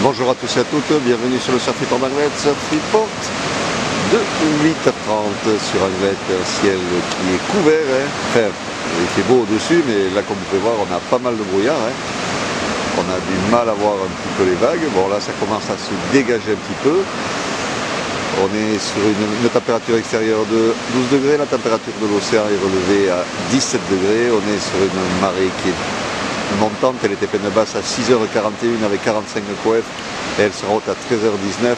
Bonjour à tous et à toutes, bienvenue sur le Surfit en Anglet, Freeport de 8h30 sur Anglet, un ciel qui est couvert, enfin il fait beau au-dessus, mais là comme vous pouvez voir on a pas mal de brouillard, on a du mal à voir un petit peu les vagues, bon là ça commence à se dégager un petit peu, on est sur une température extérieure de 12 degrés, la température de l'océan est relevée à 17 degrés, on est sur une marée qui est montante, elle était peine basse à 6h41 avec 45 de coef et elle sera haute à 13h19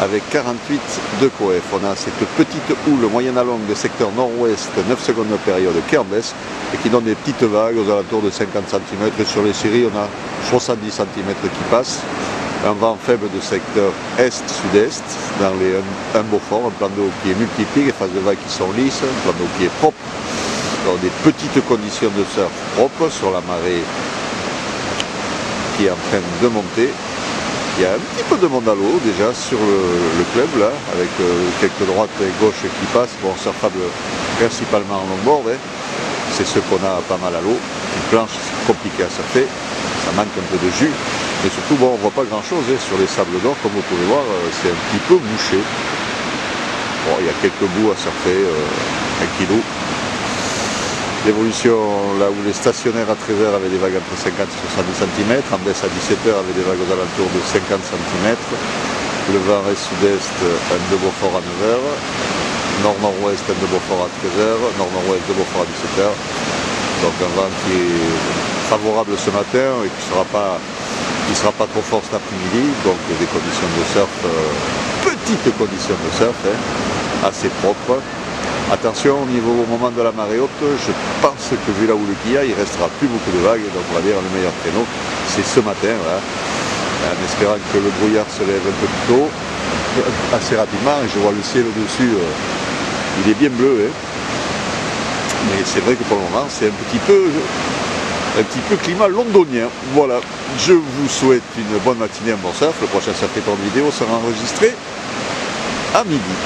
avec 48 de coef. On a cette petite houle moyenne à longue de secteur nord-ouest, 9 secondes de période qui est en baisse et qui donne des petites vagues aux alentours de 50 cm. Et sur les séries, on a 70 cm qui passent. Un vent faible de secteur est-sud-est dans les un Beaufort, un plan d'eau qui est multiplié, des phases de vagues qui sont lisses, un plan d'eau qui est propre. Dans des petites conditions de surf propres sur la marée qui est en train de monter. Il y a un petit peu de monde à l'eau déjà sur le club là, avec quelques droites et gauches qui passent, bon surfable principalement en longboard, c'est ce qu'on a pas mal à l'eau, une planche compliquée à surfer, ça manque un peu de jus, mais surtout bon on voit pas grand chose sur les sables d'or, comme vous pouvez voir, c'est un petit peu mouché. Bon, il y a quelques bouts à surfer, 1 kg. L'évolution, là où les stationnaires à 13h avaient des vagues entre 50 et 70 cm, en baisse à 17h avait des vagues aux alentours de 50 cm, le vent est sud-est, un de Beaufort à 9h, nord-nord-ouest, un de Beaufort à 13h, nord-nord-ouest de Beaufort à 17h, donc un vent qui est favorable ce matin et qui ne sera pas trop fort cet après-midi, donc des conditions de surf, petites conditions de surf, assez propres. Attention au moment de la marée haute, je pense que vu là où le qu'il y a, il ne restera plus beaucoup de vagues, donc on va dire le meilleur créneau, c'est ce matin, là, en espérant que le brouillard se lève un peu plus tôt, assez rapidement, et je vois le ciel au-dessus, il est bien bleu, mais c'est vrai que pour le moment, c'est un petit peu climat londonien. Voilà, je vous souhaite une bonne matinée, un bon surf, le prochain surf vidéo sera enregistré à midi.